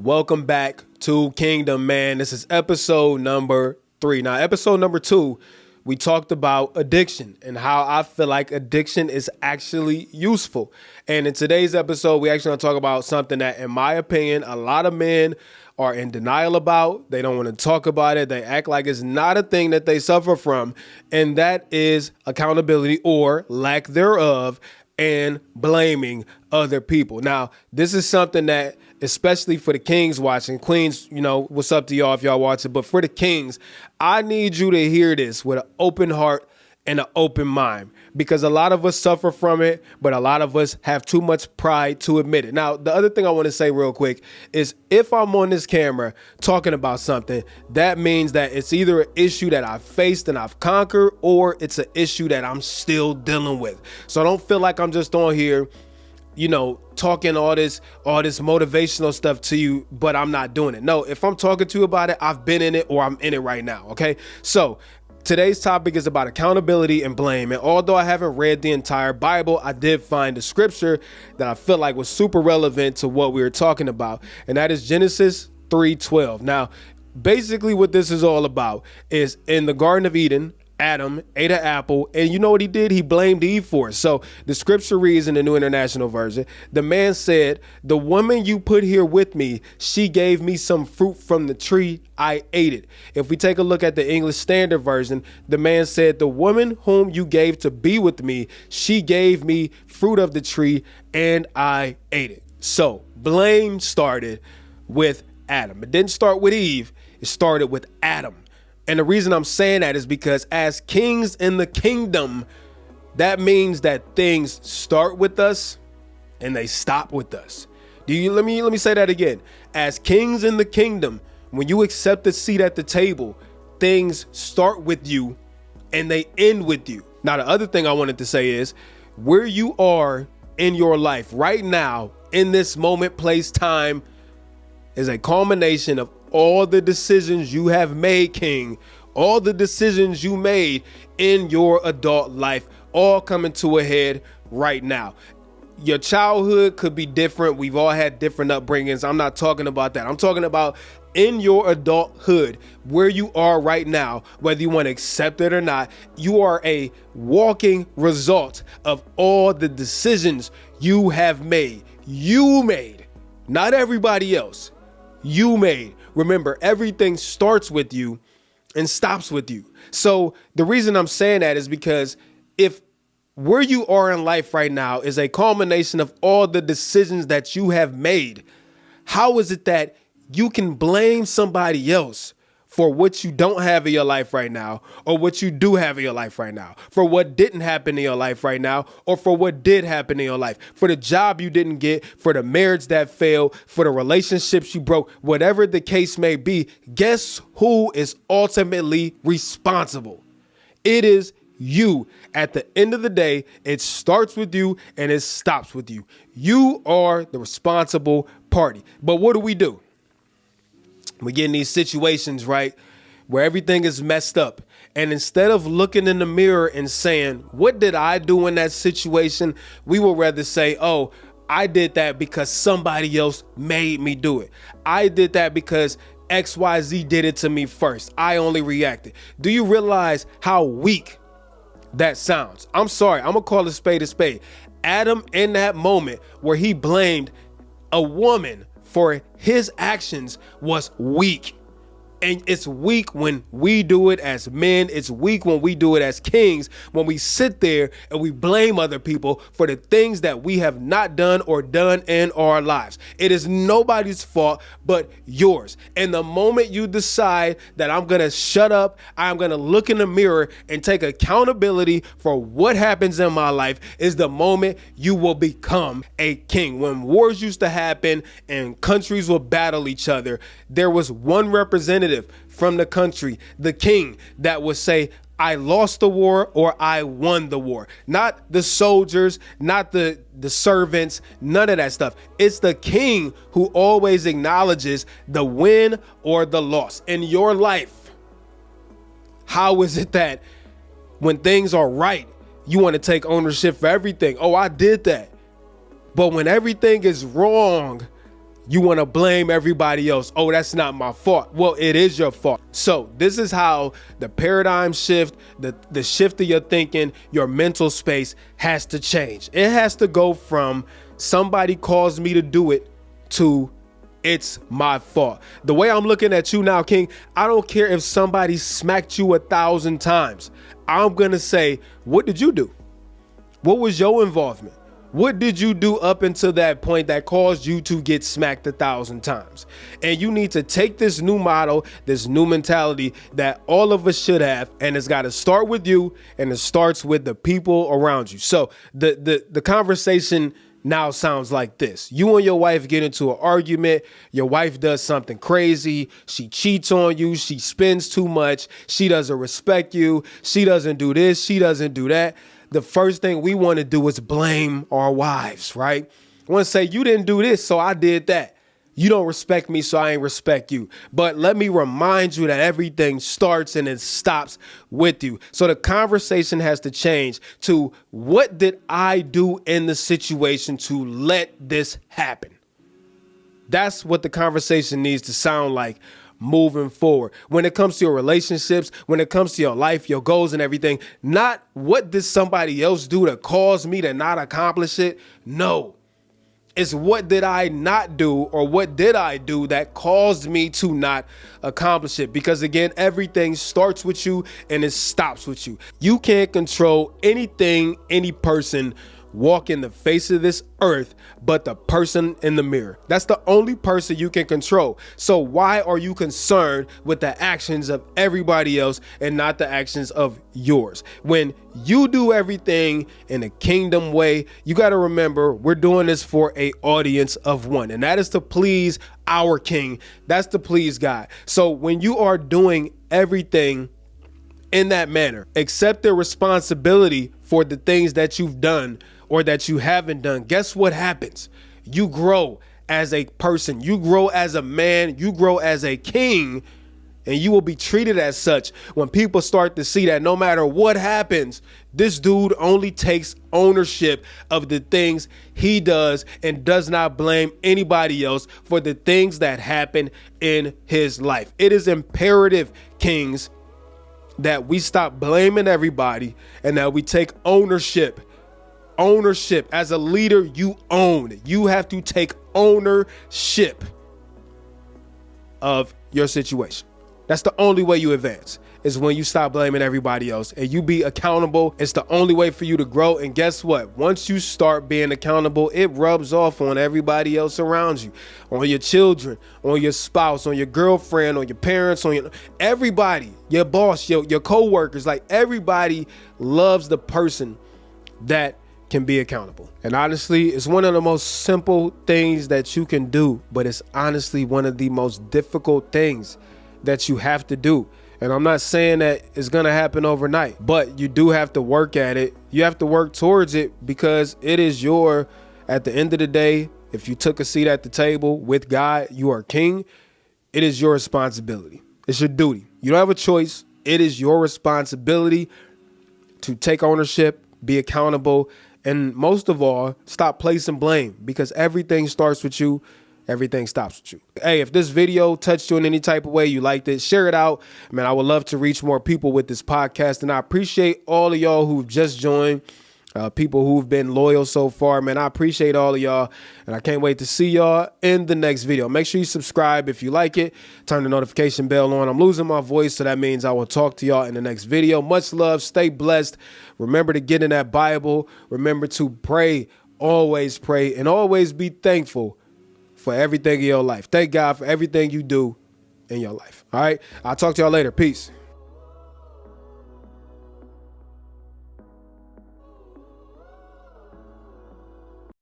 Welcome back to Kingdom, man. This is episode number 3. Now, episode number 2, we talked about addiction and how I feel like addiction is actually useful. And in today's episode, we actually going to talk about something that, in my opinion, a lot of men are in denial about. They don't want to talk about it. They act like it's not a thing that they suffer from. And that is accountability or lack thereof and blaming other people. Now, this is something that, especially for the kings watching, queens, what's up to y'all if y'all watch it, but for the kings, I need you to hear this with an open heart and an open mind, because a lot of us suffer from it, but a lot of us have too much pride to admit it. Now, the other thing I want to say real quick is if I'm on this camera talking about something, that means that it's either an issue that I've faced and I've conquered, or it's an issue that I'm still dealing with. So I don't feel like I'm just on here talking all this motivational stuff to you, but I'm not doing it. No, if I'm talking to you about it, I've been in it or I'm in it right now. Okay. So today's topic is about accountability and blame. And although I haven't read the entire Bible, I did find a scripture that I feel like was super relevant to what we were talking about. And that is Genesis 3:12. Now, basically what this is all about is in the Garden of Eden, Adam ate an apple, and you know what he did? He blamed Eve for it. So the scripture reads in the New International Version, the man said, "The woman you put here with me, she gave me some fruit from the tree. I ate it." If we take a look at the English Standard Version, the man said, "The woman whom you gave to be with me, she gave me fruit of the tree and I ate it." So blame started with Adam. It didn't start with Eve. It started with Adam. And the reason I'm saying that is because as kings in the kingdom, that means that things start with us and they stop with us. Let me say that again. As kings in the kingdom, when you accept a seat at the table, things start with you and they end with you. Now, the other thing I wanted to say is where you are in your life right now, in this moment, place, time, is a culmination of all the decisions you have made, King, all the decisions you made in your adult life, all coming to a head right now. Your childhood could be different. We've all had different upbringings. I'm not talking about that. I'm talking about in your adulthood, where you are right now, whether you want to accept it or not, you are a walking result of all the decisions you have made. You made, not everybody else. You made. Remember, everything starts with you and stops with you. So the reason I'm saying that is because if where you are in life right now is a culmination of all the decisions that you have made, how is it that you can blame somebody else for what you don't have in your life right now, or what you do have in your life right now, for what didn't happen in your life right now, or for what did happen in your life, for the job you didn't get, for the marriage that failed, for the relationships you broke, whatever the case may be? Guess who is ultimately responsible? It is you. At the end of the day, it starts with you and it stops with you. You are the responsible party. But what do? We get in these situations, right, where everything is messed up. And instead of looking in the mirror and saying, what did I do in that situation? We would rather say, oh, I did that because somebody else made me do it. I did that because XYZ did it to me first. I only reacted. Do you realize how weak that sounds? I'm sorry. I'm going to call a spade a spade. Adam, in that moment where he blamed a woman for his actions, was weak. And it's weak when we do it as men. It's weak when we do it as kings, when we sit there and we blame other people for the things that we have not done or done in our lives. It is nobody's fault but yours. And the moment you decide that I'm going to shut up, I'm going to look in the mirror and take accountability for what happens in my life, is the moment you will become a king. When wars used to happen and countries would battle each other, there was one representative from the country, the king, that would say, I lost the war or I won the war. Not the soldiers, not the servants, none of that stuff. It's the king who always acknowledges the win or the loss in your life. How is it that when things are right, you want to take ownership for everything? Oh, I did that. But when everything is wrong, You want to blame everybody else. Oh, that's not my fault. Well, it is your fault. So this is how the paradigm shift, the shift of your thinking, your mental space has to change. It has to go from somebody caused me to do it to it's my fault. The way I'm looking at you now, King, I don't care if somebody smacked you 1,000 times. I'm going to say, what did you do? What was your involvement? What did you do up until that point that caused you to get smacked 1,000 times? And you need to take this new model, this new mentality that all of us should have, and it's got to start with you, and it starts with the people around you. So the conversation now sounds like this. You and your wife get into an argument. Your wife does something crazy. She cheats on you. She spends too much. She doesn't respect you. She doesn't do this. She doesn't do that. The first thing we want to do is blame our wives, right? I want to say, you didn't do this, so I did that. You don't respect me, so I ain't respect you. But let me remind you that everything starts and it stops with you. So the conversation has to change to, what did I do in the situation to let this happen? That's what the conversation needs to sound like moving forward. When it comes to your relationships, when it comes to your life, your goals and everything, not what did somebody else do to cause me to not accomplish it? No. It's what did I not do, or what did I do that caused me to not accomplish it? Because again, everything starts with you and it stops with you. You can't control anything, any person walk in the face of this earth but the person in the mirror. That's the only person you can control. So why are you concerned with the actions of everybody else and not the actions of yours? When you do everything in a kingdom way, you got to remember, we're doing this for an audience of one, and that is to please our King. That's to please God. So when you are doing everything in that manner, accept the responsibility for the things that you've done or that you haven't done. Guess what happens? You grow as a person. You grow as a man. You grow as a king, and you will be treated as such when people start to see that no matter what happens, this dude only takes ownership of the things he does and does not blame anybody else for the things that happen in his life. It is imperative, kings, that we stop blaming everybody and that we take ownership. Ownership. As a leader, you own. You have to take ownership of your situation. That's the only way you advance, is when you stop blaming everybody else and you be accountable. It's the only way for you to grow. And guess what? Once you start being accountable, it rubs off on everybody else around you, on your children, on your spouse, on your girlfriend, on your parents, on everybody, your boss, your co-workers. Like, everybody loves the person that can be accountable. And honestly, it's one of the most simple things that you can do, but it's honestly one of the most difficult things that you have to do. And I'm not saying that it's going to happen overnight, but you do have to work at it. You have to work towards it, because it is at the end of the day, if you took a seat at the table with God, you are king. It is your responsibility. It's your duty. You don't have a choice. It is your responsibility to take ownership, be accountable, and most of all, stop placing blame, because everything starts with you. Everything stops with you. Hey, if this video touched you in any type of way, you liked it, share it out. Man, I would love to reach more people with this podcast. And I appreciate all of y'all who've just joined, people who've been loyal so far. Man, I appreciate all of y'all. And I can't wait to see y'all in the next video. Make sure you subscribe if you like it. Turn the notification bell on. I'm losing my voice, so that means I will talk to y'all in the next video. Much love. Stay blessed. Remember to get in that Bible. Remember to pray, and always be thankful for everything in your life. Thank God for everything you do in your life. All right. I'll talk to y'all later. Peace.